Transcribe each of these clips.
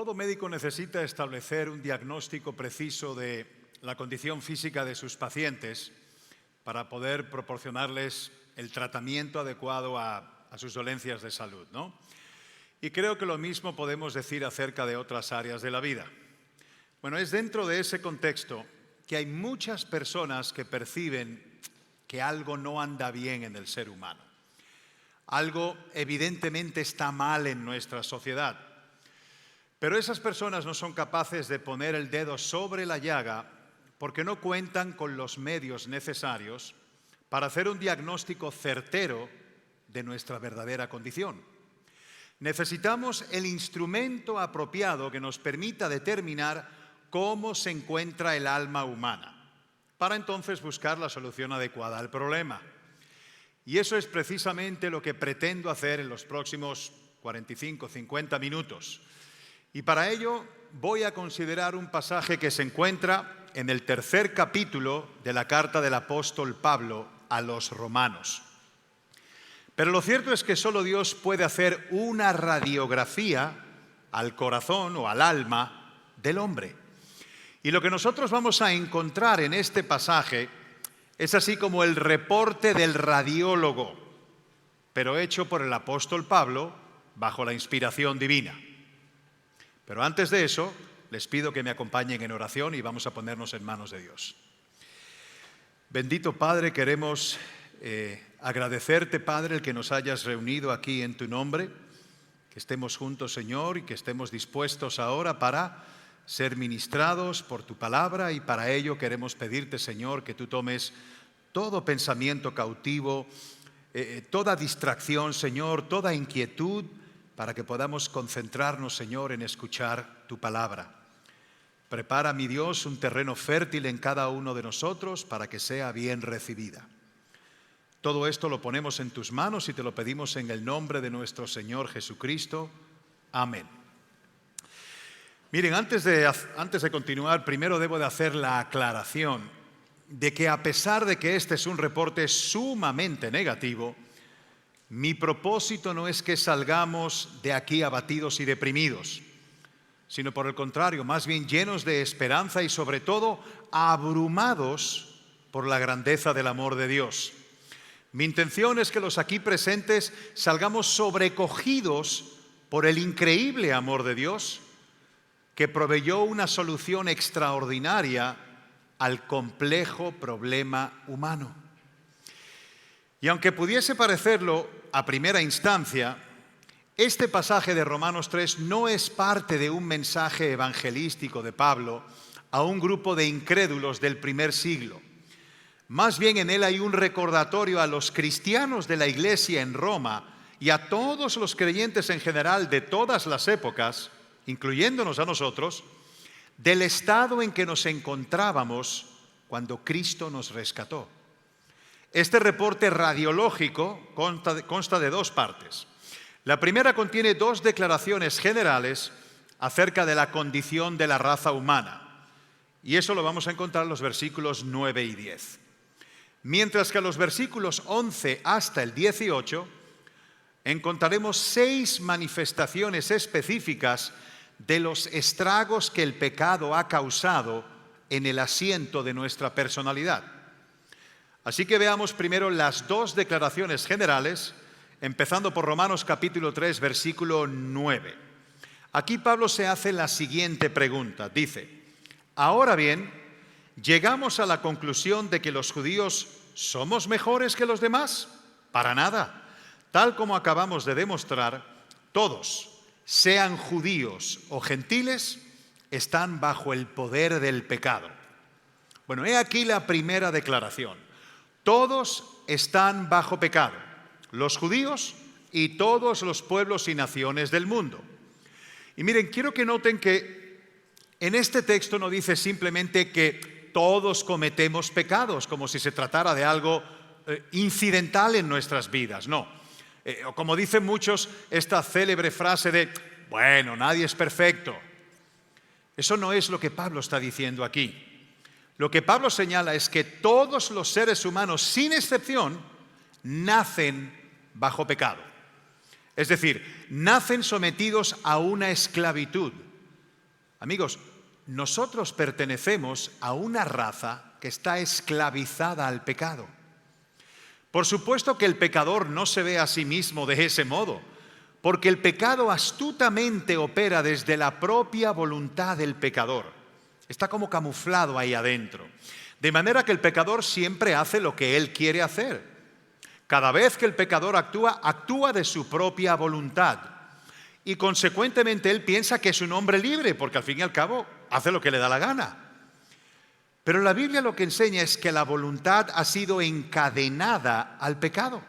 Todo médico necesita establecer un diagnóstico preciso de la condición física de sus pacientes para poder proporcionarles el tratamiento adecuado a sus dolencias de salud, ¿no? Y creo que lo mismo podemos decir acerca de otras áreas de la vida. Bueno, es dentro de ese contexto que hay muchas personas que perciben que algo no anda bien en el ser humano. Algo evidentemente está mal en nuestra sociedad. Pero esas personas no son capaces de poner el dedo sobre la llaga porque no cuentan con los medios necesarios para hacer un diagnóstico certero de nuestra verdadera condición. Necesitamos el instrumento apropiado que nos permita determinar cómo se encuentra el alma humana, para entonces buscar la solución adecuada al problema. Y eso es precisamente lo que pretendo hacer en los próximos 45-50 minutos. Y para ello voy a considerar un pasaje que se encuentra en el 3er capítulo de la carta del apóstol Pablo a los romanos. Pero lo cierto es que solo Dios puede hacer una radiografía al corazón o al alma del hombre. Y lo que nosotros vamos a encontrar en este pasaje es así como el reporte del radiólogo, pero hecho por el apóstol Pablo bajo la inspiración divina. Pero antes de eso, les pido que me acompañen en oración y vamos a ponernos en manos de Dios. Bendito Padre, queremos agradecerte, Padre, el que nos hayas reunido aquí en tu nombre, que estemos juntos, Señor, y que estemos dispuestos ahora para ser ministrados por tu palabra, y para ello queremos pedirte, Señor, que tú tomes todo pensamiento cautivo, toda distracción, Señor, toda inquietud, para que podamos concentrarnos, Señor, en escuchar tu palabra. Prepara, mi Dios, un terreno fértil en cada uno de nosotros para que sea bien recibida. Todo esto lo ponemos en tus manos y te lo pedimos en el nombre de nuestro Señor Jesucristo. Amén. Miren, antes de continuar, primero debo de hacer la aclaración de que a pesar de que este es un reporte sumamente negativo, mi propósito no es que salgamos de aquí abatidos y deprimidos, sino por el contrario, más bien llenos de esperanza y sobre todo abrumados por la grandeza del amor de Dios. Mi intención es que los aquí presentes salgamos sobrecogidos por el increíble amor de Dios, que proveyó una solución extraordinaria al complejo problema humano. Y aunque pudiese parecerlo a primera instancia, este pasaje de Romanos 3 no es parte de un mensaje evangelístico de Pablo a un grupo de incrédulos del primer siglo. Más bien en él hay un recordatorio a los cristianos de la iglesia en Roma y a todos los creyentes en general de todas las épocas, incluyéndonos a nosotros, del estado en que nos encontrábamos cuando Cristo nos rescató. Este reporte radiológico consta de dos partes. La primera contiene dos declaraciones generales acerca de la condición de la raza humana, y eso lo vamos a encontrar en los versículos 9 y 10. Mientras que a los versículos 11 hasta el 18 encontraremos 6 manifestaciones específicas de los estragos que el pecado ha causado en el asiento de nuestra personalidad. Así que veamos primero las dos declaraciones generales, empezando por Romanos capítulo 3, versículo 9. Aquí Pablo se hace la siguiente pregunta. Dice: ahora bien, ¿llegamos a la conclusión de que los judíos somos mejores que los demás? Para nada. Tal como acabamos de demostrar, todos, sean judíos o gentiles, están bajo el poder del pecado. Bueno, he aquí la primera declaración. Todos están bajo pecado, los judíos y todos los pueblos y naciones del mundo. Y miren, quiero que noten que en este texto no dice simplemente que todos cometemos pecados, como si se tratara de algo incidental en nuestras vidas, no. O como dicen muchos, esta célebre frase de, bueno, nadie es perfecto. Eso no es lo que Pablo está diciendo aquí. Lo que Pablo señala es que todos los seres humanos, sin excepción, nacen bajo pecado. Es decir, nacen sometidos a una esclavitud, Amigos, nosotros pertenecemos a una raza que está esclavizada al pecado. Por supuesto que el pecador no se ve a sí mismo de ese modo, porque el pecado astutamente opera desde la propia voluntad del pecador. Está como camuflado ahí adentro. De manera que el pecador siempre hace lo que él quiere hacer. Cada vez que el pecador actúa, actúa de su propia voluntad. Y consecuentemente él piensa que es un hombre libre, porque al fin y al cabo hace lo que le da la gana. Pero la Biblia lo que enseña es que la voluntad ha sido encadenada al pecado.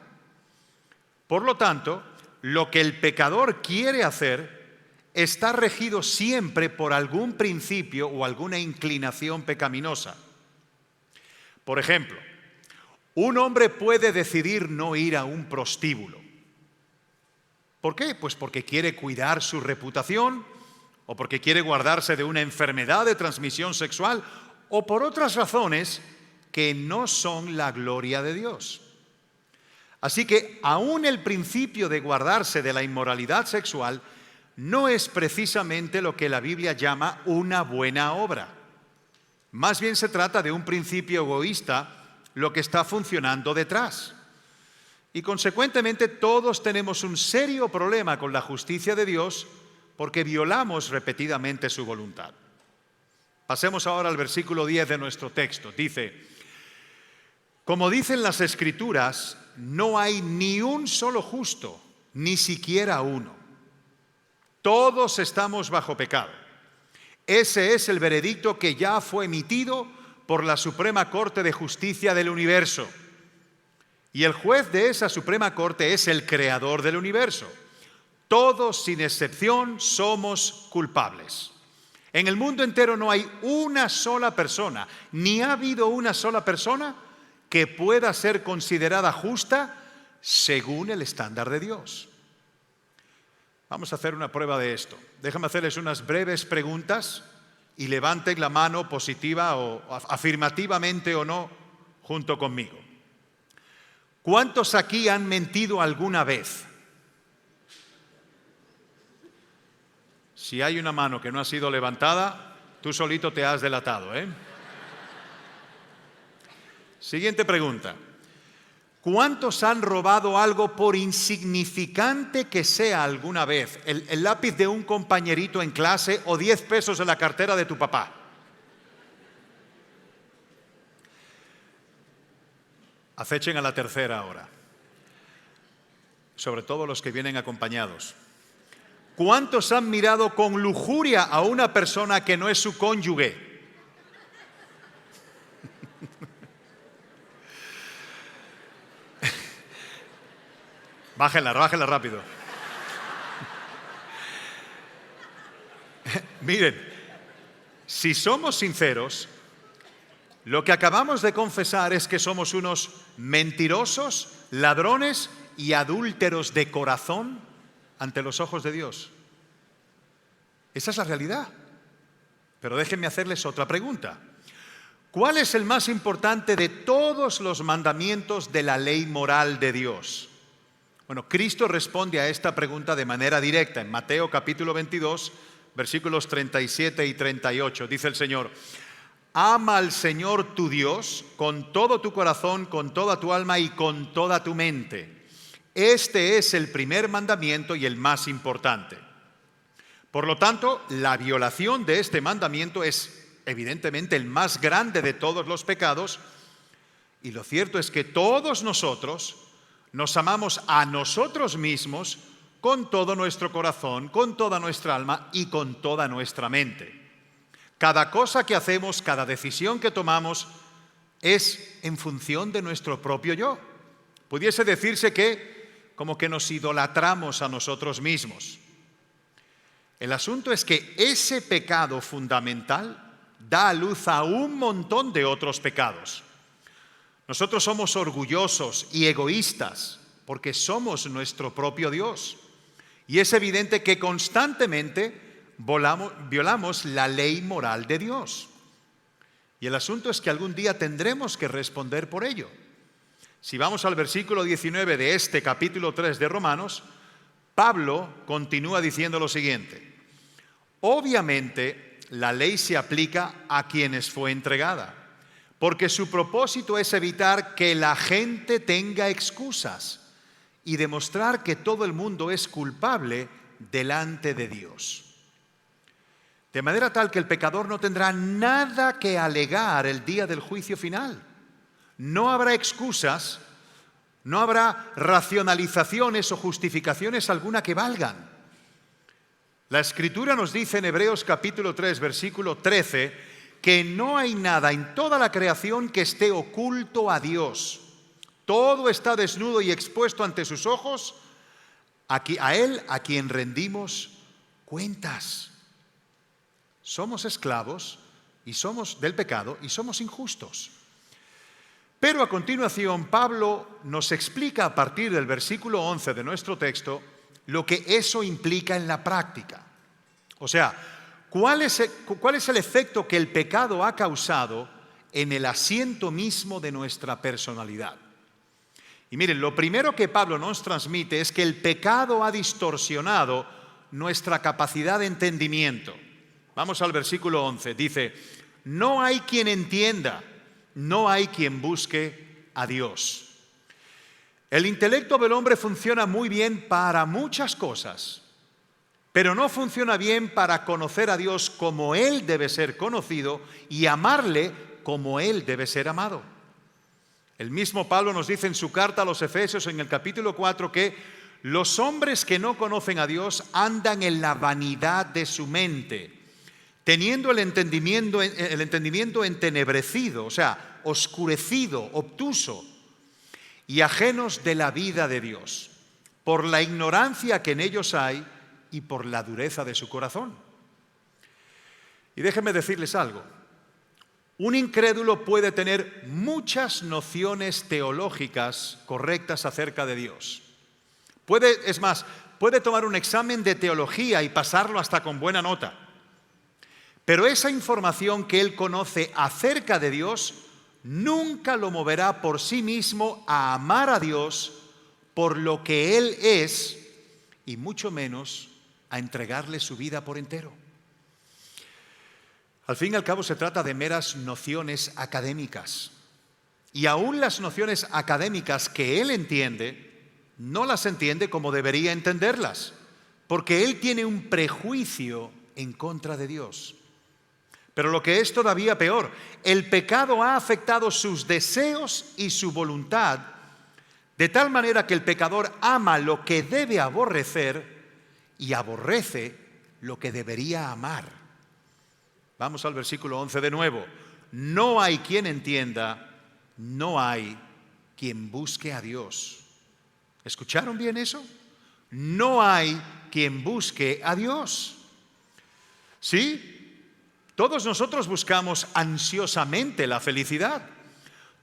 Por lo tanto, lo que el pecador quiere hacer está regido siempre por algún principio o alguna inclinación pecaminosa. Por ejemplo, un hombre puede decidir no ir a un prostíbulo. ¿Por qué? Pues porque quiere cuidar su reputación, o porque quiere guardarse de una enfermedad de transmisión sexual, o por otras razones que no son la gloria de Dios. Así que aún el principio de guardarse de la inmoralidad sexual no es precisamente lo que la Biblia llama una buena obra. Más bien se trata de un principio egoísta lo que está funcionando detrás. Y consecuentemente todos tenemos un serio problema con la justicia de Dios porque violamos repetidamente su voluntad. Pasemos ahora al versículo 10 de nuestro texto. Dice: como dicen las Escrituras, no hay ni un solo justo, ni siquiera uno. Todos estamos bajo pecado. Ese es el veredicto que ya fue emitido por la Suprema Corte de Justicia del universo. Y el juez de esa Suprema Corte es el creador del universo. Todos, sin excepción, somos culpables. En el mundo entero no hay una sola persona, ni ha habido una sola persona que pueda ser considerada justa según el estándar de Dios. Vamos a hacer una prueba de esto. Déjame hacerles unas breves preguntas y levanten la mano positiva o afirmativamente o no junto conmigo. ¿Cuántos aquí han mentido alguna vez? Si hay una mano que no ha sido levantada, tú solito te has delatado, ¿eh? Siguiente pregunta. ¿Cuántos han robado algo por insignificante que sea alguna vez? El lápiz de un compañerito en clase o 10 pesos en la cartera de tu papá. Acechen a la tercera ahora. Sobre todo los que vienen acompañados. ¿Cuántos han mirado con lujuria a una persona que no es su cónyuge? Bájenla rápido. Miren, si somos sinceros, lo que acabamos de confesar es que somos unos mentirosos, ladrones y adúlteros de corazón ante los ojos de Dios. Esa es la realidad. Pero déjenme hacerles otra pregunta. ¿Cuál es el más importante de todos los mandamientos de la ley moral de Dios? Bueno, Cristo responde a esta pregunta de manera directa. En Mateo capítulo 22, versículos 37 y 38, dice el Señor: ama al Señor tu Dios con todo tu corazón, con toda tu alma y con toda tu mente. Este es el primer mandamiento y el más importante. Por lo tanto, la violación de este mandamiento es evidentemente el más grande de todos los pecados, y lo cierto es que todos nosotros nos amamos a nosotros mismos con todo nuestro corazón, con toda nuestra alma y con toda nuestra mente. Cada cosa que hacemos, cada decisión que tomamos es en función de nuestro propio yo. Pudiese decirse que como que nos idolatramos a nosotros mismos. El asunto es que ese pecado fundamental da a luz a un montón de otros pecados. Nosotros somos orgullosos y egoístas porque somos nuestro propio Dios. Y es evidente que constantemente violamos la ley moral de Dios. Y el asunto es que algún día tendremos que responder por ello. Si vamos al versículo 19 de este capítulo 3 de Romanos, Pablo continúa diciendo lo siguiente: obviamente, la ley se aplica a quienes fue entregada, porque su propósito es evitar que la gente tenga excusas y demostrar que todo el mundo es culpable delante de Dios. De manera tal que el pecador no tendrá nada que alegar el día del juicio final. No habrá excusas, no habrá racionalizaciones o justificaciones alguna que valgan. La Escritura nos dice en Hebreos capítulo 3, versículo 13, que no hay nada en toda la creación que esté oculto a Dios. Todo está desnudo y expuesto ante sus ojos, a Él a quien rendimos cuentas. Somos esclavos y somos del pecado y somos injustos. Pero a continuación Pablo nos explica a partir del versículo 11 de nuestro texto lo que eso implica en la práctica. O sea, ¿cuál es el efecto que el pecado ha causado en el asiento mismo de nuestra personalidad? Y miren, lo primero que Pablo nos transmite es que el pecado ha distorsionado nuestra capacidad de entendimiento. Vamos al versículo 11. Dice, no hay quien entienda, no hay quien busque a Dios. El intelecto del hombre funciona muy bien para muchas cosas, pero no funciona bien para conocer a Dios como Él debe ser conocido y amarle como Él debe ser amado. El mismo Pablo nos dice en su carta a los Efesios en el capítulo 4 que los hombres que no conocen a Dios andan en la vanidad de su mente, teniendo el entendimiento entenebrecido, o sea, oscurecido, obtuso, y ajenos de la vida de Dios, por la ignorancia que en ellos hay y por la dureza de su corazón. Y déjenme decirles algo. Un incrédulo puede tener muchas nociones teológicas correctas acerca de Dios. Puede tomar un examen de teología y pasarlo hasta con buena nota. Pero esa información que él conoce acerca de Dios nunca lo moverá por sí mismo a amar a Dios por lo que Él es y mucho menos a entregarle su vida por entero. Al fin y al cabo se trata de meras nociones académicas. Y aún las nociones académicas que él entiende, no las entiende como debería entenderlas, porque él tiene un prejuicio en contra de Dios. Pero lo que es todavía peor, el pecado ha afectado sus deseos y su voluntad, de tal manera que el pecador ama lo que debe aborrecer y aborrece lo que debería amar. Vamos al versículo 11 de nuevo. No hay quien entienda, no hay quien busque a Dios. ¿Escucharon bien eso? No hay quien busque a Dios. ¿Sí? Todos nosotros buscamos ansiosamente la felicidad.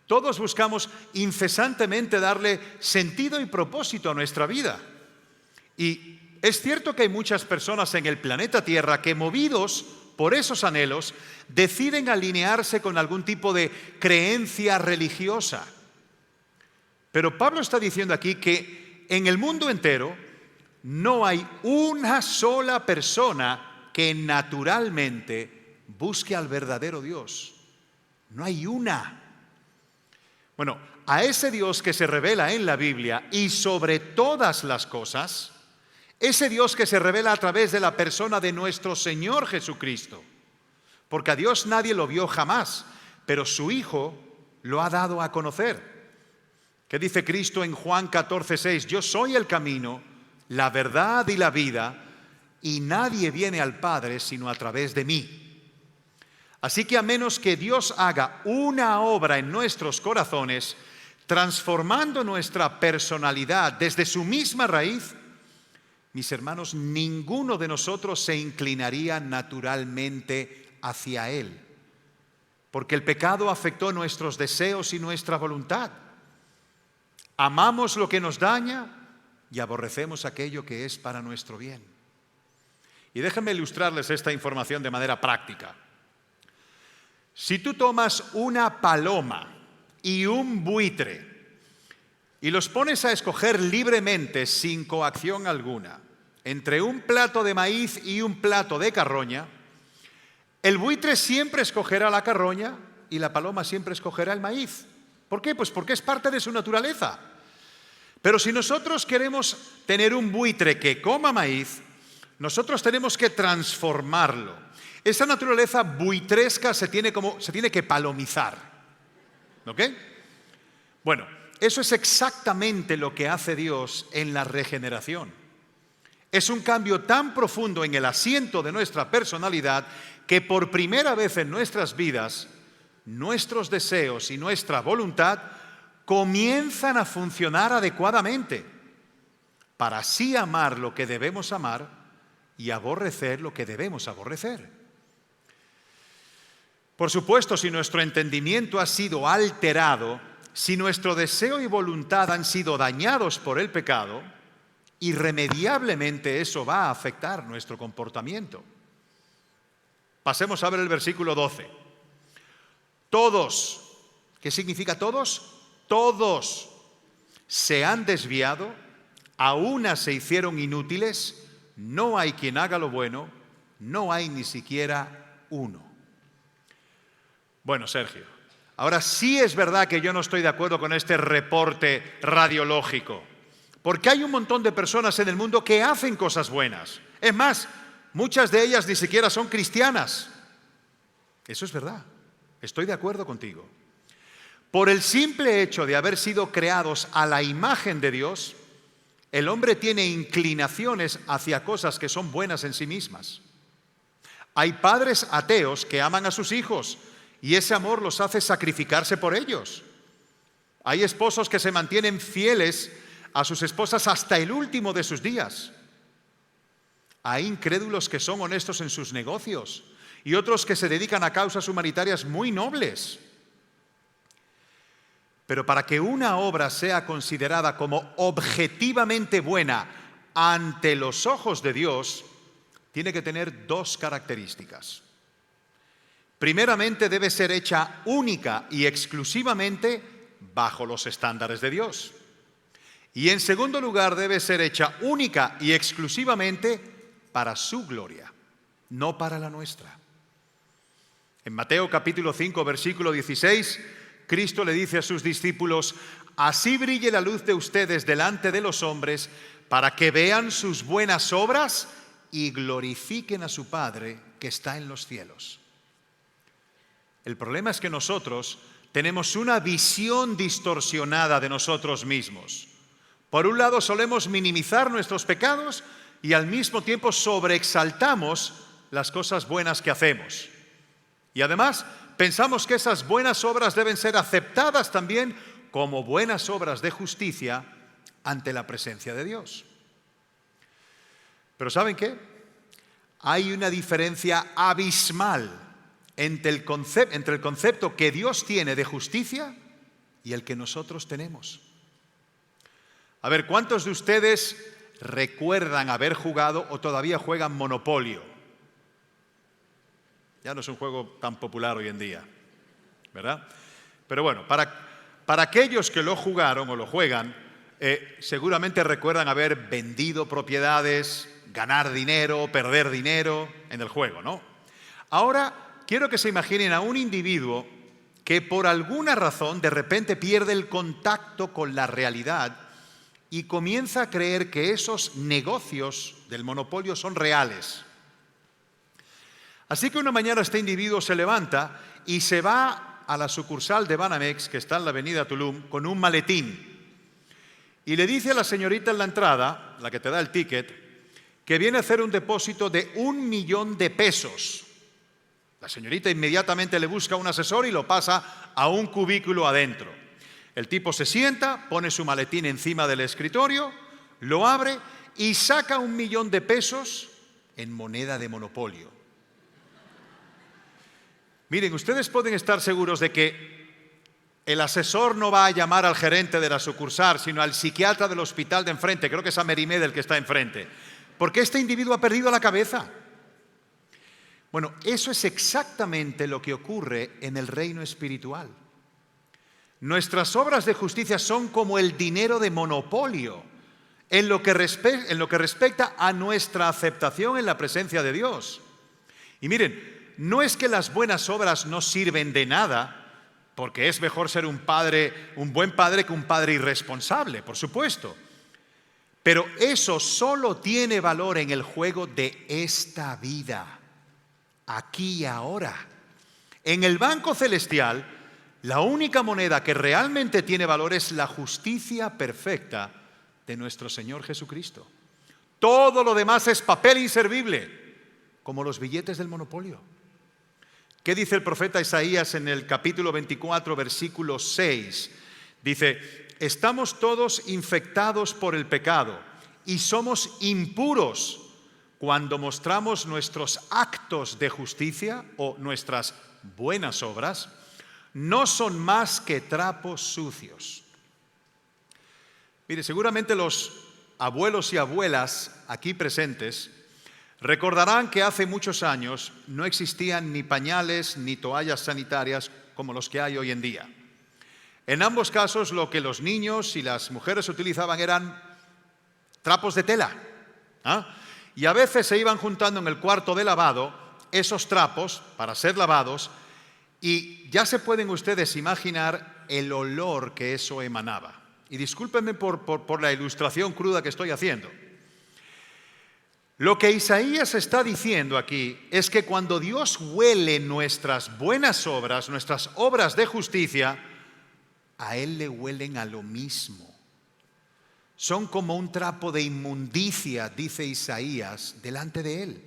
Todos buscamos incesantemente darle sentido y propósito a nuestra vida. Y es cierto que hay muchas personas en el planeta Tierra que, movidos por esos anhelos, deciden alinearse con algún tipo de creencia religiosa. Pero Pablo está diciendo aquí que en el mundo entero no hay una sola persona que naturalmente busque al verdadero Dios. No hay una. Bueno, a ese Dios que se revela en la Biblia y sobre todas las cosas, ese Dios que se revela a través de la persona de nuestro Señor Jesucristo. Porque a Dios nadie lo vio jamás, pero su Hijo lo ha dado a conocer. ¿Qué dice Cristo en Juan 14:6? Yo soy el camino, la verdad y la vida, y nadie viene al Padre sino a través de mí. Así que a menos que Dios haga una obra en nuestros corazones, transformando nuestra personalidad desde su misma raíz, mis hermanos, ninguno de nosotros se inclinaría naturalmente hacia Él, porque el pecado afectó nuestros deseos y nuestra voluntad. Amamos lo que nos daña y aborrecemos aquello que es para nuestro bien. Y déjenme ilustrarles esta información de manera práctica. Si tú tomas una paloma y un buitre y los pones a escoger libremente, sin coacción alguna, entre un plato de maíz y un plato de carroña, El buitre siempre escogerá la carroña y la paloma siempre escogerá el maíz. ¿Por qué? Pues porque es parte de su naturaleza. Pero si nosotros queremos tener un buitre que coma maíz, nosotros tenemos que transformarlo. Esa naturaleza buitresca se tiene que palomizar. ¿Ok? Bueno, eso es exactamente lo que hace Dios en la regeneración. Es un cambio tan profundo en el asiento de nuestra personalidad que por primera vez en nuestras vidas, nuestros deseos y nuestra voluntad comienzan a funcionar adecuadamente para así amar lo que debemos amar y aborrecer lo que debemos aborrecer. Por supuesto, si nuestro entendimiento ha sido alterado, si nuestro deseo y voluntad han sido dañados por el pecado, irremediablemente eso va a afectar nuestro comportamiento. Pasemos a ver el versículo 12. Todos, ¿qué significa todos? Todos se han desviado, a una se hicieron inútiles, no hay quien haga lo bueno, no hay ni siquiera uno. Bueno, Sergio, ahora sí es verdad que yo no estoy de acuerdo con este reporte radiológico, porque hay un montón de personas en el mundo que hacen cosas buenas. Es más, muchas de ellas ni siquiera son cristianas. Eso es verdad, estoy de acuerdo contigo. Por el simple hecho de haber sido creados a la imagen de Dios, el hombre tiene inclinaciones hacia cosas que son buenas en sí mismas. Hay padres ateos que aman a sus hijos y ese amor los hace sacrificarse por ellos. Hay esposos que se mantienen fieles a sus esposas hasta el último de sus días. Hay incrédulos que son honestos en sus negocios y otros que se dedican a causas humanitarias muy nobles. Pero para que una obra sea considerada como objetivamente buena ante los ojos de Dios, tiene que tener dos características. Primeramente, debe ser hecha única y exclusivamente bajo los estándares de Dios. Y en segundo lugar, debe ser hecha única y exclusivamente para su gloria, no para la nuestra. En Mateo capítulo 5, versículo 16, Cristo le dice a sus discípulos: así brille la luz de ustedes delante de los hombres, para que vean sus buenas obras y glorifiquen a su Padre que está en los cielos. El problema es que nosotros tenemos una visión distorsionada de nosotros mismos. Por un lado, solemos minimizar nuestros pecados y al mismo tiempo sobreexaltamos las cosas buenas que hacemos. Y además, pensamos que esas buenas obras deben ser aceptadas también como buenas obras de justicia ante la presencia de Dios. Pero ¿saben qué? Hay una diferencia abismal entre el concepto que Dios tiene de justicia y el que nosotros tenemos. A ver, ¿cuántos de ustedes recuerdan haber jugado o todavía juegan Monopolio? Ya no es un juego tan popular hoy en día, ¿verdad? Pero bueno, para aquellos que lo jugaron o lo juegan, seguramente recuerdan haber vendido propiedades, ganar dinero, perder dinero en el juego, ¿no? Ahora, quiero que se imaginen a un individuo que por alguna razón de repente pierde el contacto con la realidad y comienza a creer que esos negocios del monopolio son reales. Así que una mañana este individuo se levanta y se va a la sucursal de Banamex, que está en la avenida Tulum, con un maletín. Y le dice a la señorita en la entrada, la que te da el ticket, que viene a hacer un depósito de 1 millón de pesos. La señorita inmediatamente le busca a un asesor y lo pasa a un cubículo adentro. El tipo se sienta, pone su maletín encima del escritorio, lo abre y saca 1 millón de pesos en moneda de monopolio. Miren, ustedes pueden estar seguros de que el asesor no va a llamar al gerente de la sucursal, sino al psiquiatra del hospital de enfrente, creo que es a Merimed el que está enfrente, porque este individuo ha perdido la cabeza. Bueno, eso es exactamente lo que ocurre en el reino espiritual. Nuestras obras de justicia son como el dinero de monopolio en lo que respecta a nuestra aceptación en la presencia de Dios. Y miren, no es que las buenas obras no sirven de nada, porque es mejor ser un buen padre que un padre irresponsable, por supuesto. Pero eso solo tiene valor en el juego de esta vida, aquí y ahora. En el banco celestial, la única moneda que realmente tiene valor es la justicia perfecta de nuestro Señor Jesucristo. Todo lo demás es papel inservible, como los billetes del monopolio. ¿Qué dice el profeta Isaías en el capítulo 24, versículo 6? Dice: estamos todos infectados por el pecado y somos impuros cuando mostramos nuestros actos de justicia o nuestras buenas obras, no son más que trapos sucios. Mire, seguramente los abuelos y abuelas aquí presentes recordarán que hace muchos años no existían ni pañales ni toallas sanitarias como los que hay hoy en día. En ambos casos, lo que los niños y las mujeres utilizaban eran trapos de tela. Y a veces se iban juntando en el cuarto de lavado esos trapos para ser lavados, y ya se pueden ustedes imaginar el olor que eso emanaba. Y discúlpenme por la ilustración cruda que estoy haciendo. Lo que Isaías está diciendo aquí es que cuando Dios huele nuestras buenas obras, nuestras obras de justicia, a Él le huelen a lo mismo. Son como un trapo de inmundicia, dice Isaías, delante de Él.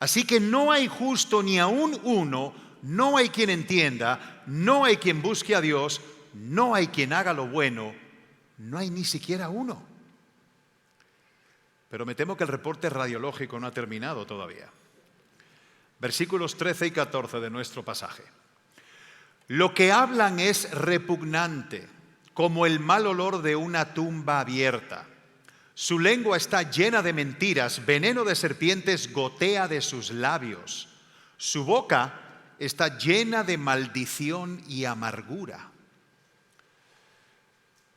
Así que no hay justo ni aún uno, no hay quien entienda, no hay quien busque a Dios, no hay quien haga lo bueno, no hay ni siquiera uno. Pero me temo que el reporte radiológico no ha terminado todavía. Versículos 13 y 14 de nuestro pasaje. Lo que hablan es repugnante, como el mal olor de una tumba abierta. Su lengua está llena de mentiras, veneno de serpientes gotea de sus labios. Su boca está llena de maldición y amargura.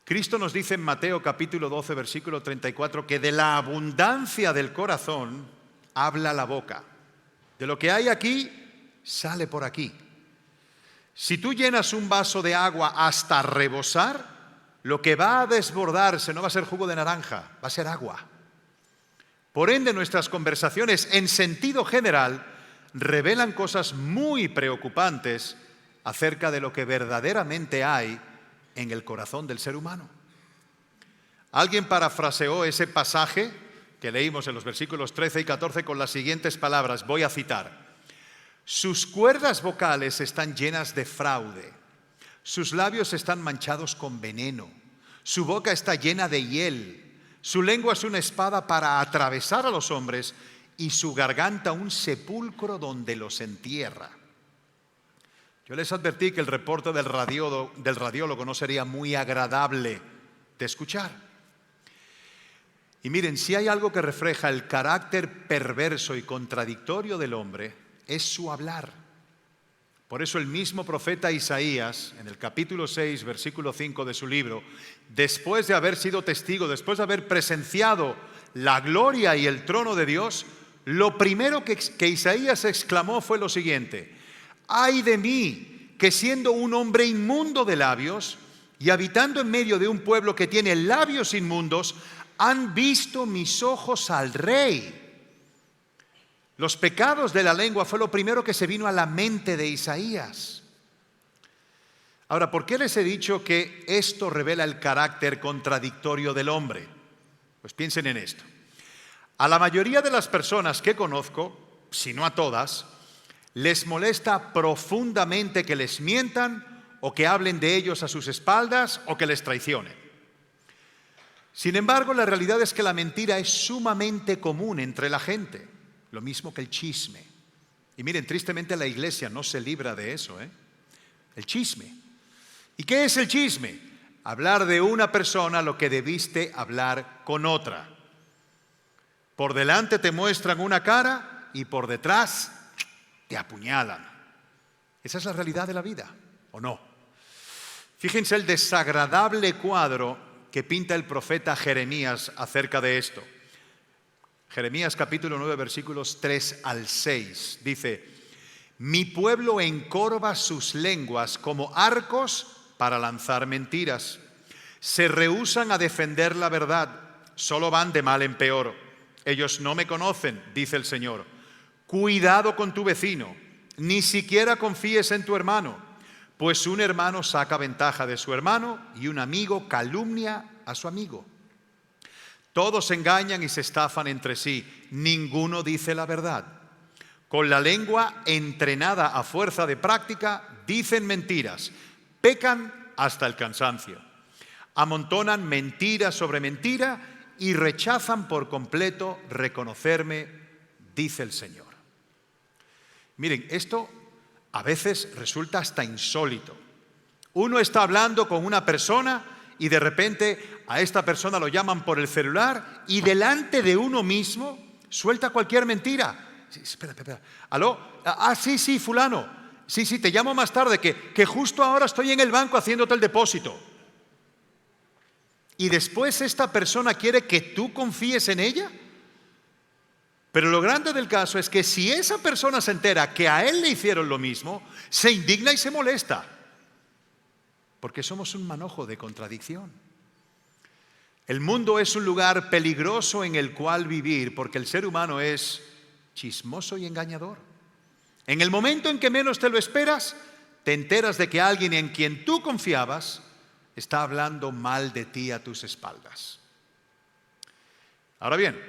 Cristo nos dice en Mateo capítulo 12, versículo 34, que de la abundancia del corazón habla la boca. De lo que hay aquí, sale por aquí. Si tú llenas un vaso de agua hasta rebosar, lo que va a desbordarse no va a ser jugo de naranja, va a ser agua. Por ende, nuestras conversaciones en sentido general revelan cosas muy preocupantes acerca de lo que verdaderamente hay en el corazón del ser humano. Alguien parafraseó ese pasaje que leímos en los versículos 13 y 14 con las siguientes palabras, voy a citar: sus cuerdas vocales están llenas de fraude, sus labios están manchados con veneno, su boca está llena de hiel, su lengua es una espada para atravesar a los hombres y su garganta un sepulcro donde los entierra. Yo les advertí que el reporte del radiólogo no sería muy agradable de escuchar. Y miren, si hay algo que refleja el carácter perverso y contradictorio del hombre, es su hablar. Por eso el mismo profeta Isaías, en el capítulo 6, versículo 5 de su libro, después de haber sido testigo, después de haber presenciado la gloria y el trono de Dios, lo primero que Isaías exclamó fue lo siguiente: ¡ay de mí, que siendo un hombre inmundo de labios y habitando en medio de un pueblo que tiene labios inmundos, han visto mis ojos al Rey! Los pecados de la lengua fue lo primero que se vino a la mente de Isaías. Ahora, ¿por qué les he dicho que esto revela el carácter contradictorio del hombre? Pues piensen en esto. A la mayoría de las personas que conozco, si no a todas, les molesta profundamente que les mientan o que hablen de ellos a sus espaldas o que les traicionen. Sin embargo, la realidad es que la mentira es sumamente común entre la gente, lo mismo que el chisme. Y miren, tristemente la iglesia no se libra de eso, el chisme. ¿Y qué es el chisme? Hablar de una persona lo que debiste hablar con otra. Por delante te muestran una cara y por detrás te apuñalan. Esa es la realidad de la vida, ¿o no? Fíjense el desagradable cuadro que pinta el profeta Jeremías acerca de esto. Jeremías capítulo 9, versículos 3 al 6. Dice: Mi pueblo encorva sus lenguas como arcos para lanzar mentiras. Se rehúsan a defender la verdad, solo van de mal en peor. Ellos no me conocen, dice el Señor. Cuidado con tu vecino, ni siquiera confíes en tu hermano, pues un hermano saca ventaja de su hermano y un amigo calumnia a su amigo. Todos se engañan y se estafan entre sí, ninguno dice la verdad. Con la lengua entrenada a fuerza de práctica, dicen mentiras, pecan hasta el cansancio. Amontonan mentira sobre mentira y rechazan por completo reconocerme, dice el Señor. Miren, esto a veces resulta hasta insólito. Uno está hablando con una persona y de repente a esta persona lo llaman por el celular y delante de uno mismo suelta cualquier mentira. Sí, espera. ¿Aló? Sí, fulano. Sí, te llamo más tarde, que justo ahora estoy en el banco haciéndote el depósito. Y después esta persona quiere que tú confíes en ella. Pero lo grande del caso es que si esa persona se entera que a él le hicieron lo mismo, se indigna y se molesta. Porque somos un manojo de contradicción. El mundo es un lugar peligroso en el cual vivir porque el ser humano es chismoso y engañador. En el momento en que menos te lo esperas, te enteras de que alguien en quien tú confiabas está hablando mal de ti a tus espaldas. Ahora bien,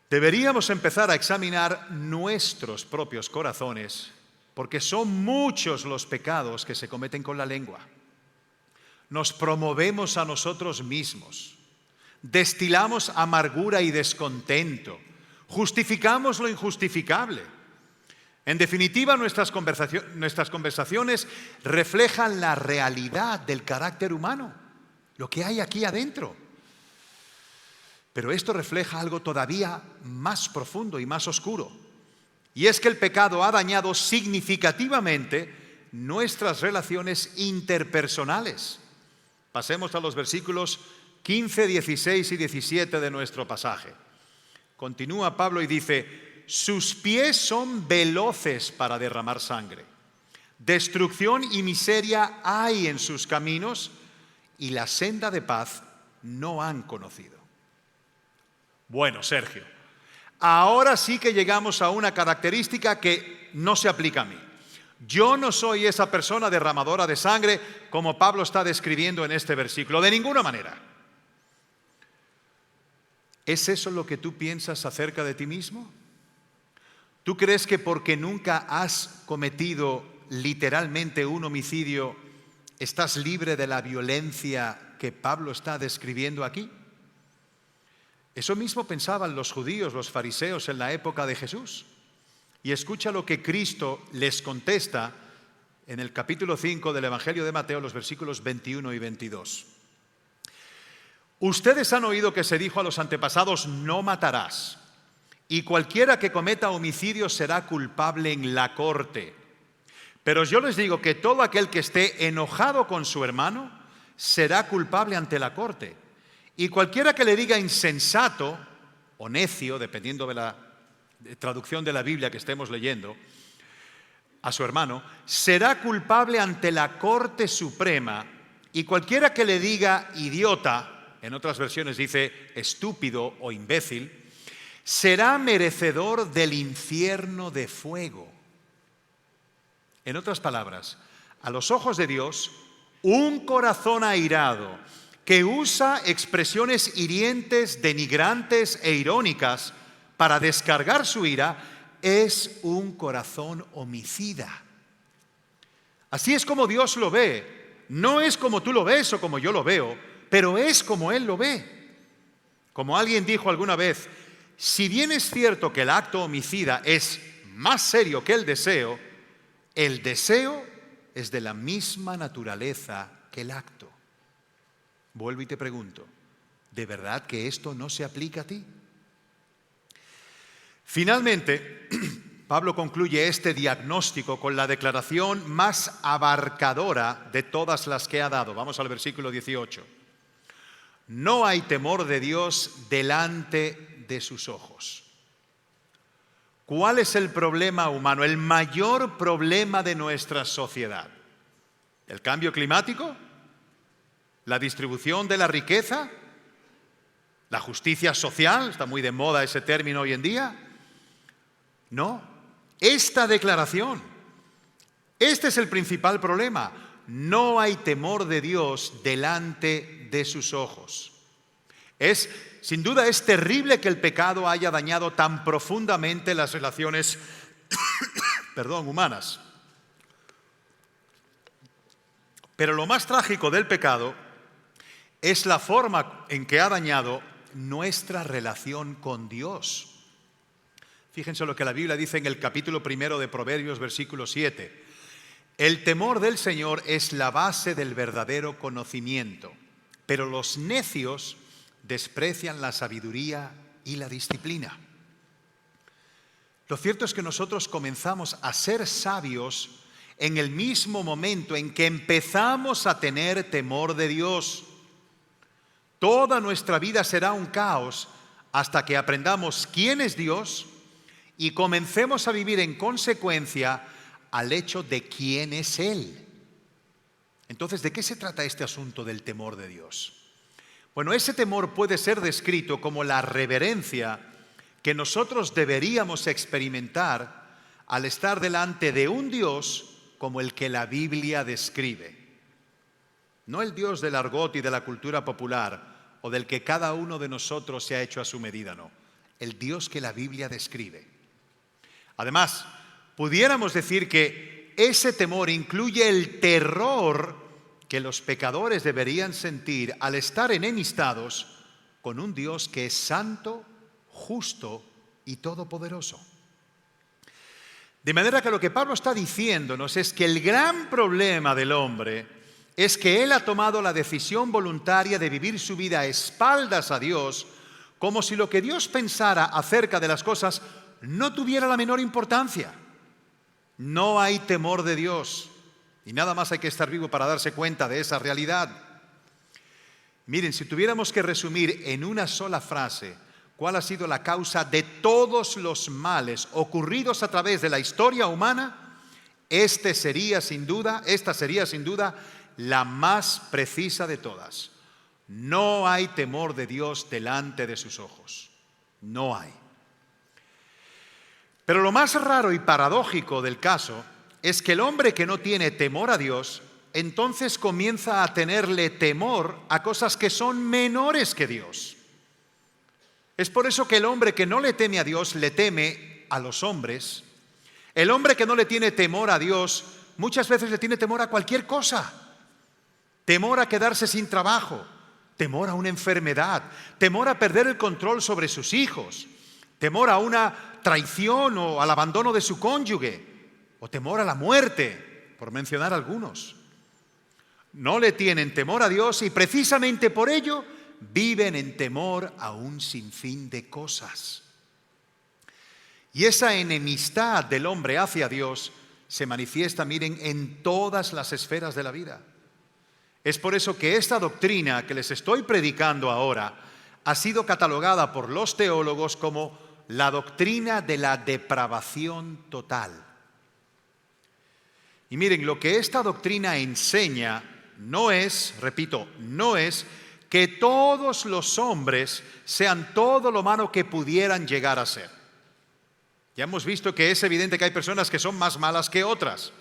deberíamos empezar a examinar nuestros propios corazones porque son muchos los pecados que se cometen con la lengua. Nos promovemos a nosotros mismos, destilamos amargura y descontento, justificamos lo injustificable. En definitiva, nuestras conversaciones reflejan la realidad del carácter humano, lo que hay aquí adentro. Pero esto refleja algo todavía más profundo y más oscuro, y es que el pecado ha dañado significativamente nuestras relaciones interpersonales. Pasemos a los versículos 15, 16 y 17 de nuestro pasaje. Continúa Pablo y dice: sus pies son veloces para derramar sangre. Destrucción y miseria hay en sus caminos y la senda de paz no han conocido. Bueno, Sergio, ahora sí que llegamos a una característica que no se aplica a mí. Yo no soy esa persona derramadora de sangre como Pablo está describiendo en este versículo, de ninguna manera. ¿Es eso lo que tú piensas acerca de ti mismo? ¿Tú crees que porque nunca has cometido literalmente un homicidio, estás libre de la violencia que Pablo está describiendo aquí? Eso mismo pensaban los judíos, los fariseos en la época de Jesús. Y escucha lo que Cristo les contesta en el capítulo 5 del Evangelio de Mateo, los versículos 21 y 22. Ustedes han oído que se dijo a los antepasados: no matarás, y cualquiera que cometa homicidio será culpable en la corte. Pero yo les digo que todo aquel que esté enojado con su hermano será culpable ante la corte. Y cualquiera que le diga insensato o necio, dependiendo de la traducción de la Biblia que estemos leyendo, a su hermano, será culpable ante la Corte Suprema. Y cualquiera que le diga idiota, en otras versiones dice estúpido o imbécil, será merecedor del infierno de fuego. En otras palabras, a los ojos de Dios, un corazón airado que usa expresiones hirientes, denigrantes e irónicas para descargar su ira, es un corazón homicida. Así es como Dios lo ve. No es como tú lo ves o como yo lo veo, pero es como Él lo ve. Como alguien dijo alguna vez, si bien es cierto que el acto homicida es más serio que el deseo es de la misma naturaleza que el acto. Vuelvo y te pregunto, ¿de verdad que esto no se aplica a ti? Finalmente, Pablo concluye este diagnóstico con la declaración más abarcadora de todas las que ha dado. Vamos al versículo 18. No hay temor de Dios delante de sus ojos. ¿Cuál es el problema humano? El mayor problema de nuestra sociedad. ¿El cambio climático? ¿La distribución de la riqueza? ¿La justicia social? Está muy de moda ese término hoy en día. No. Esta declaración. Este es el principal problema. No hay temor de Dios delante de sus ojos. Sin duda es terrible que el pecado haya dañado tan profundamente las relaciones humanas. Pero lo más trágico del pecado es la forma en que ha dañado nuestra relación con Dios. Fíjense lo que la Biblia dice en el capítulo 1 de Proverbios, versículo 7. El temor del Señor es la base del verdadero conocimiento, pero los necios desprecian la sabiduría y la disciplina. Lo cierto es que nosotros comenzamos a ser sabios en el mismo momento en que empezamos a tener temor de Dios. Toda nuestra vida será un caos hasta que aprendamos quién es Dios y comencemos a vivir en consecuencia al hecho de quién es Él. Entonces, ¿de qué se trata este asunto del temor de Dios? Bueno, ese temor puede ser descrito como la reverencia que nosotros deberíamos experimentar al estar delante de un Dios como el que la Biblia describe. No el Dios del argot y de la cultura popular o del que cada uno de nosotros se ha hecho a su medida, no. El Dios que la Biblia describe. Además, pudiéramos decir que ese temor incluye el terror que los pecadores deberían sentir al estar enemistados con un Dios que es santo, justo y todopoderoso. De manera que lo que Pablo está diciéndonos es que el gran problema del hombre es que él ha tomado la decisión voluntaria de vivir su vida a espaldas a Dios, como si lo que Dios pensara acerca de las cosas no tuviera la menor importancia. No hay temor de Dios. Y nada más hay que estar vivo para darse cuenta de esa realidad. Miren, si tuviéramos que resumir en una sola frase cuál ha sido la causa de todos los males ocurridos a través de la historia humana, esta sería sin duda la más precisa de todas. No hay temor de Dios delante de sus ojos. No hay. Pero lo más raro y paradójico del caso es que el hombre que no tiene temor a Dios, entonces comienza a tenerle temor a cosas que son menores que Dios. Es por eso que el hombre que no le teme a Dios le teme a los hombres. El hombre que no le tiene temor a Dios muchas veces le tiene temor a cualquier cosa. Temor a quedarse sin trabajo, temor a una enfermedad, temor a perder el control sobre sus hijos, temor a una traición o al abandono de su cónyuge, o temor a la muerte, por mencionar algunos. No le tienen temor a Dios y precisamente por ello viven en temor a un sinfín de cosas. Y esa enemistad del hombre hacia Dios se manifiesta, miren, en todas las esferas de la vida. Es por eso que esta doctrina que les estoy predicando ahora ha sido catalogada por los teólogos como la doctrina de la depravación total. Y miren, lo que esta doctrina enseña no es que todos los hombres sean todo lo malo que pudieran llegar a ser. Ya hemos visto que es evidente que hay personas que son más malas que otras.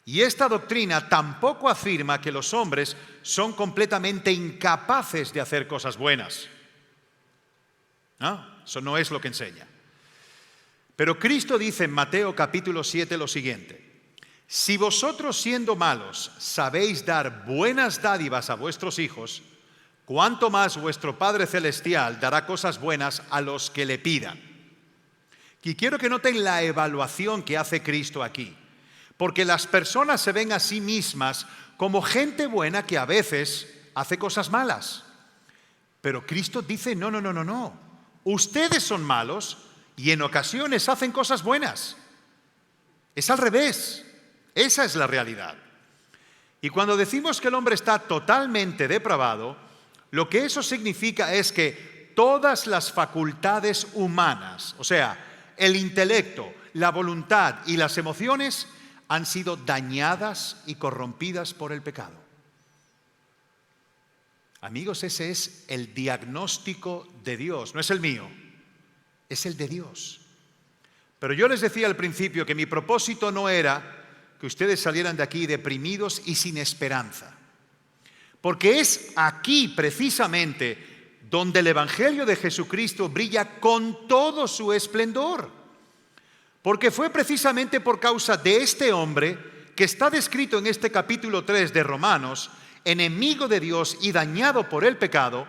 Y esta doctrina tampoco afirma que los hombres son completamente incapaces de hacer cosas buenas. ¿No? Eso no es lo que enseña. Pero Cristo dice en Mateo capítulo 7 lo siguiente: si vosotros siendo malos sabéis dar buenas dádivas a vuestros hijos, cuánto más vuestro Padre Celestial dará cosas buenas a los que le pidan. Y quiero que noten la evaluación que hace Cristo aquí, porque las personas se ven a sí mismas como gente buena que a veces hace cosas malas. Pero Cristo dice, no. Ustedes son malos y en ocasiones hacen cosas buenas. Es al revés. Esa es la realidad. Y cuando decimos que el hombre está totalmente depravado, lo que eso significa es que todas las facultades humanas, o sea, el intelecto, la voluntad y las emociones han sido dañadas y corrompidas por el pecado. Amigos, ese es el diagnóstico de Dios, no es el mío, es el de Dios. Pero yo les decía al principio que mi propósito no era que ustedes salieran de aquí deprimidos y sin esperanza. Porque es aquí precisamente donde el Evangelio de Jesucristo brilla con todo su esplendor. Porque fue precisamente por causa de este hombre que está descrito en este capítulo 3 de Romanos, enemigo de Dios y dañado por el pecado,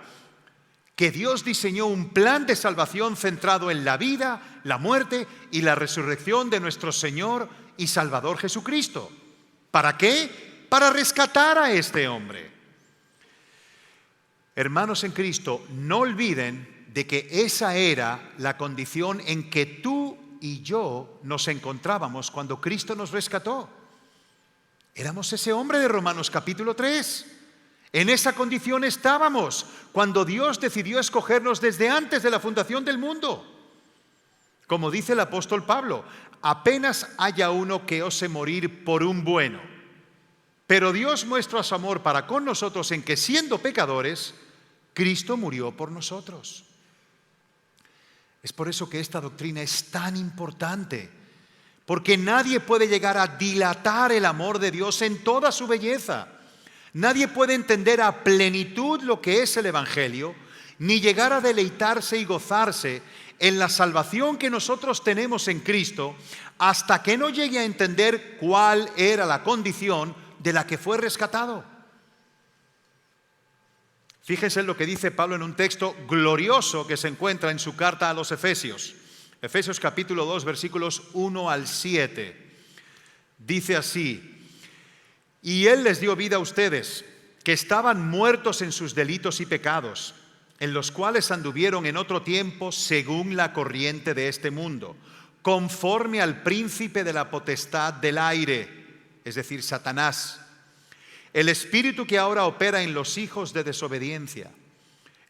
que Dios diseñó un plan de salvación centrado en la vida, la muerte y la resurrección de nuestro Señor y Salvador Jesucristo. ¿Para qué? Para rescatar a este hombre. Hermanos en Cristo, no olviden de que esa era la condición en que tú y yo nos encontrábamos cuando Cristo nos rescató. Éramos ese hombre de Romanos capítulo 3. En esa condición estábamos cuando Dios decidió escogernos desde antes de la fundación del mundo. Como dice el apóstol Pablo, apenas haya uno que ose morir por un bueno. Pero Dios muestra su amor para con nosotros en que, siendo pecadores, Cristo murió por nosotros. Es por eso que esta doctrina es tan importante, porque nadie puede llegar a dilatar el amor de Dios en toda su belleza. Nadie puede entender a plenitud lo que es el Evangelio, ni llegar a deleitarse y gozarse en la salvación que nosotros tenemos en Cristo, hasta que no llegue a entender cuál era la condición de la que fue rescatado. Fíjense en lo que dice Pablo en un texto glorioso que se encuentra en su carta a los Efesios. Efesios capítulo 2, versículos 1 al 7. Dice así: y Él les dio vida a ustedes, que estaban muertos en sus delitos y pecados, en los cuales anduvieron en otro tiempo según la corriente de este mundo, conforme al príncipe de la potestad del aire, es decir, Satanás, el espíritu que ahora opera en los hijos de desobediencia.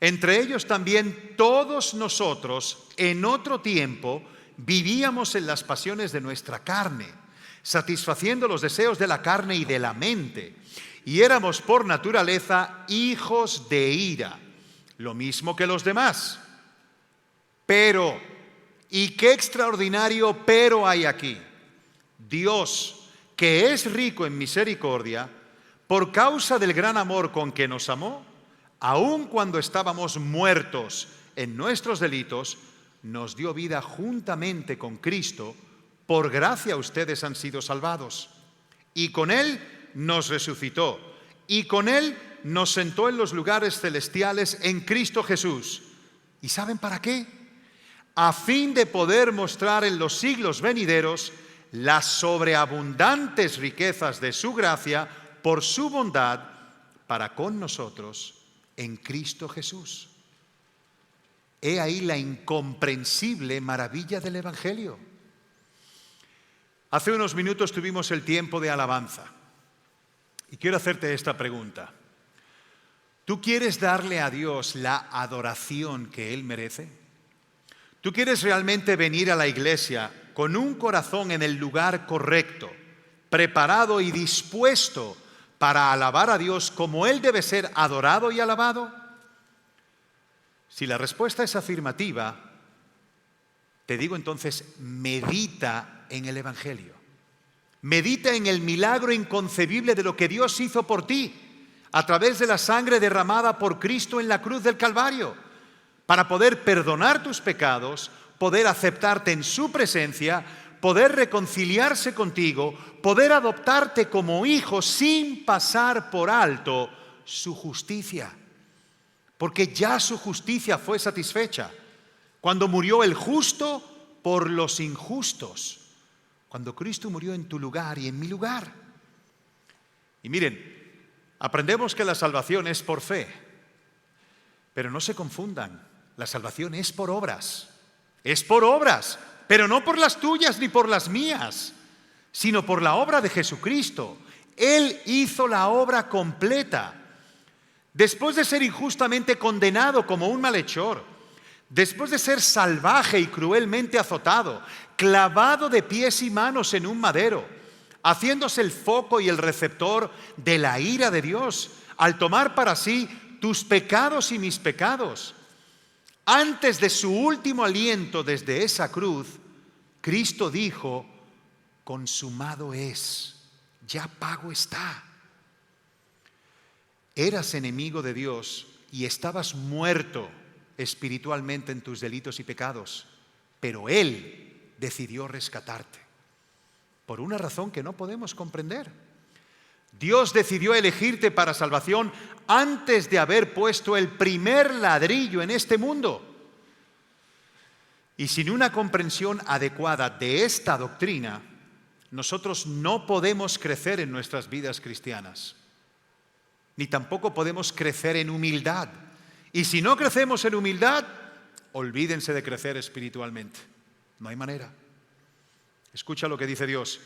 Entre ellos también todos nosotros en otro tiempo vivíamos en las pasiones de nuestra carne, satisfaciendo los deseos de la carne y de la mente, y éramos por naturaleza hijos de ira, lo mismo que los demás. Pero, y qué extraordinario pero hay aquí: Dios, que es rico en misericordia, por causa del gran amor con que nos amó, aun cuando estábamos muertos en nuestros delitos, nos dio vida juntamente con Cristo. Por gracia ustedes han sido salvados. Y con Él nos resucitó. Y con Él nos sentó en los lugares celestiales en Cristo Jesús. ¿Y saben para qué? A fin de poder mostrar en los siglos venideros las sobreabundantes riquezas de su gracia por su bondad para con nosotros en Cristo Jesús. He ahí la incomprensible maravilla del Evangelio. Hace unos minutos tuvimos el tiempo de alabanza y quiero hacerte esta pregunta. ¿Tú quieres darle a Dios la adoración que Él merece? ¿Tú quieres realmente venir a la iglesia con un corazón en el lugar correcto, preparado y dispuesto para alabar a Dios como Él debe ser adorado y alabado? Si la respuesta es afirmativa, te digo entonces, medita en el Evangelio. Medita en el milagro inconcebible de lo que Dios hizo por ti a través de la sangre derramada por Cristo en la cruz del Calvario, para poder perdonar tus pecados, poder aceptarte en su presencia, poder reconciliarse contigo, poder adoptarte como hijo sin pasar por alto su justicia. Porque ya su justicia fue satisfecha cuando murió el justo por los injustos, cuando Cristo murió en tu lugar y en mi lugar. Y miren, aprendemos que la salvación es por fe, pero no se confundan, la salvación es por obras, pero no por las tuyas ni por las mías, sino por la obra de Jesucristo. Él hizo la obra completa. Después de ser injustamente condenado como un malhechor, después de ser salvaje y cruelmente azotado, clavado de pies y manos en un madero, haciéndose el foco y el receptor de la ira de Dios, al tomar para sí tus pecados y mis pecados. Antes de su último aliento desde esa cruz, Cristo dijo: consumado es, ya pago está. Eras enemigo de Dios y estabas muerto espiritualmente en tus delitos y pecados, pero Él decidió rescatarte por una razón que no podemos comprender. Dios decidió elegirte para salvación antes de haber puesto el primer ladrillo en este mundo. Y sin una comprensión adecuada de esta doctrina, nosotros no podemos crecer en nuestras vidas cristianas, ni tampoco podemos crecer en humildad. Y si no crecemos en humildad, olvídense de crecer espiritualmente. No hay manera. Escucha lo que dice Dios.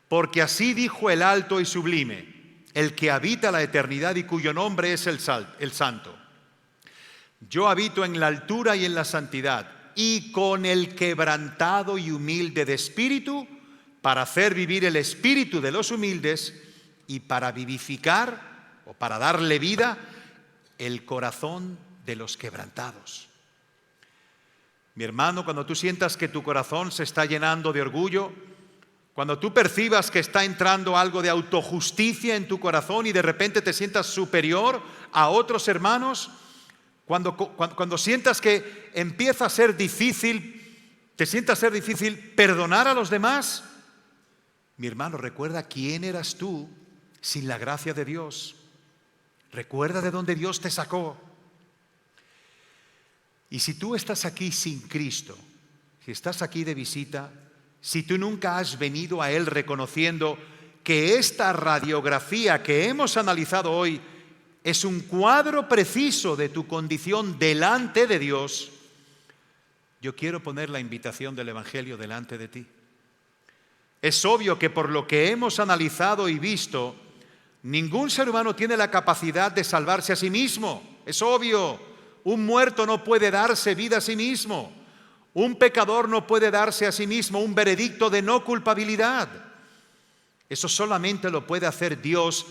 Porque así dijo el alto y sublime, el que habita la eternidad y cuyo nombre es el Santo. Yo habito en la altura y en la santidad, y con el quebrantado y humilde de espíritu, para hacer vivir el espíritu de los humildes y para vivificar o para darle vida el corazón de los quebrantados. Mi hermano, cuando tú sientas que tu corazón se está llenando de orgullo, cuando tú percibas que está entrando algo de autojusticia en tu corazón y de repente te sientas superior a otros hermanos, cuando sientas que empieza a ser difícil, te sientas ser difícil perdonar a los demás, mi hermano, recuerda quién eras tú sin la gracia de Dios. Recuerda de dónde Dios te sacó. Y si tú estás aquí sin Cristo, si estás aquí de visita, si tú nunca has venido a Él reconociendo que esta radiografía que hemos analizado hoy es un cuadro preciso de tu condición delante de Dios, yo quiero poner la invitación del Evangelio delante de ti. Es obvio que por lo que hemos analizado y visto, ningún ser humano tiene la capacidad de salvarse a sí mismo. Es obvio. Un muerto no puede darse vida a sí mismo. Un pecador no puede darse a sí mismo un veredicto de no culpabilidad. Eso solamente lo puede hacer Dios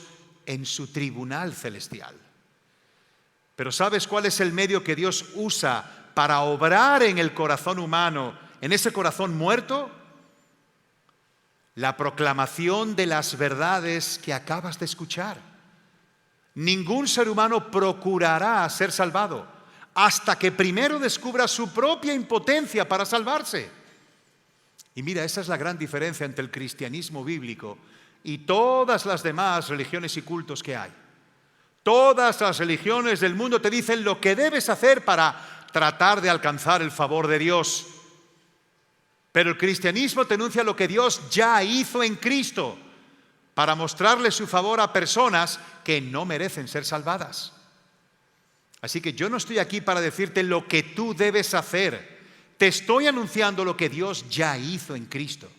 en su tribunal celestial. Pero ¿sabes cuál es el medio que Dios usa para obrar en el corazón humano, en ese corazón muerto? La proclamación de las verdades que acabas de escuchar. Ningún ser humano procurará ser salvado hasta que primero descubra su propia impotencia para salvarse. Y mira, esa es la gran diferencia entre el cristianismo bíblico y todas las demás religiones y cultos que hay. Todas las religiones del mundo te dicen lo que debes hacer para tratar de alcanzar el favor de Dios. Pero el cristianismo te anuncia lo que Dios ya hizo en Cristo para mostrarle su favor a personas que no merecen ser salvadas. Así que yo no estoy aquí para decirte lo que tú debes hacer. Te estoy anunciando lo que Dios ya hizo en Cristo.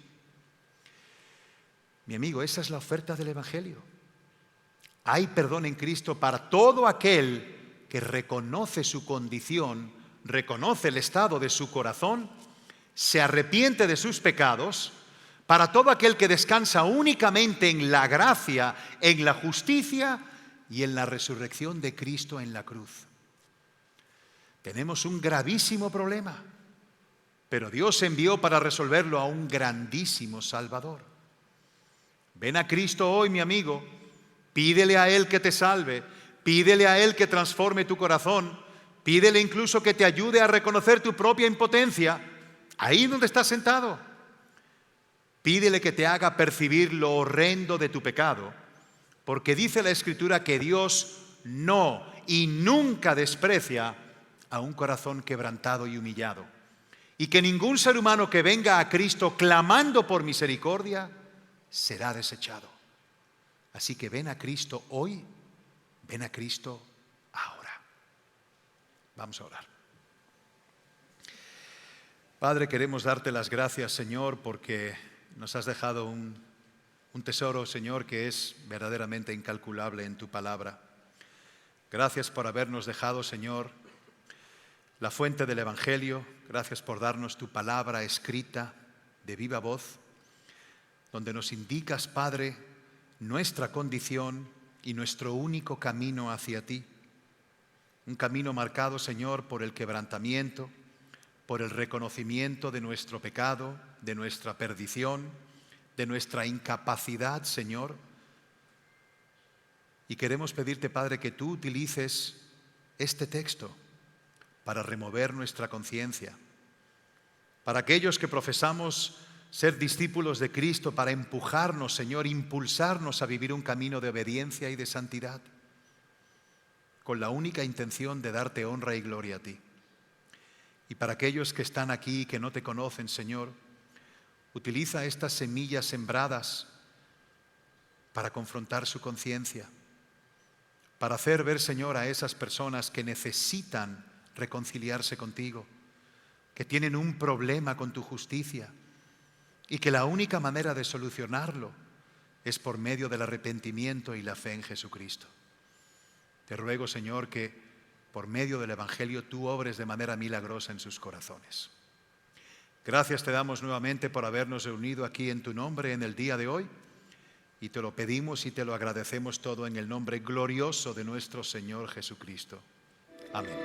Mi amigo, esa es la oferta del Evangelio. Hay perdón en Cristo para todo aquel que reconoce su condición, reconoce el estado de su corazón, se arrepiente de sus pecados, para todo aquel que descansa únicamente en la gracia, en la justicia y en la resurrección de Cristo en la cruz. Tenemos un gravísimo problema, pero Dios envió para resolverlo a un grandísimo Salvador. Ven a Cristo hoy, mi amigo, pídele a Él que te salve, pídele a Él que transforme tu corazón, pídele incluso que te ayude a reconocer tu propia impotencia, ahí donde estás sentado. Pídele que te haga percibir lo horrendo de tu pecado, porque dice la Escritura que Dios no y nunca desprecia a un corazón quebrantado y humillado, y que ningún ser humano que venga a Cristo clamando por misericordia será desechado. Así que ven a Cristo hoy, ven a Cristo ahora. Vamos a orar. Padre, queremos darte las gracias, Señor, porque nos has dejado un tesoro, Señor, que es verdaderamente incalculable en tu palabra. Gracias por habernos dejado, Señor, la fuente del Evangelio. Gracias por darnos tu palabra escrita de viva voz, donde nos indicas, Padre, nuestra condición y nuestro único camino hacia ti. Un camino marcado, Señor, por el quebrantamiento, por el reconocimiento de nuestro pecado, de nuestra perdición, de nuestra incapacidad, Señor. Y queremos pedirte, Padre, que tú utilices este texto para remover nuestra conciencia. Para aquellos que profesamos ser discípulos de Cristo, para empujarnos, Señor, impulsarnos a vivir un camino de obediencia y de santidad, con la única intención de darte honra y gloria a ti. Y para aquellos que están aquí y que no te conocen, Señor, utiliza estas semillas sembradas para confrontar su conciencia, para hacer ver, Señor, a esas personas que necesitan reconciliarse contigo, que tienen un problema con tu justicia y que la única manera de solucionarlo es por medio del arrepentimiento y la fe en Jesucristo. Te ruego, Señor, que por medio del Evangelio tú obres de manera milagrosa en sus corazones. Gracias te damos nuevamente por habernos reunido aquí en tu nombre en el día de hoy, y te lo pedimos y te lo agradecemos todo en el nombre glorioso de nuestro Señor Jesucristo. Amén.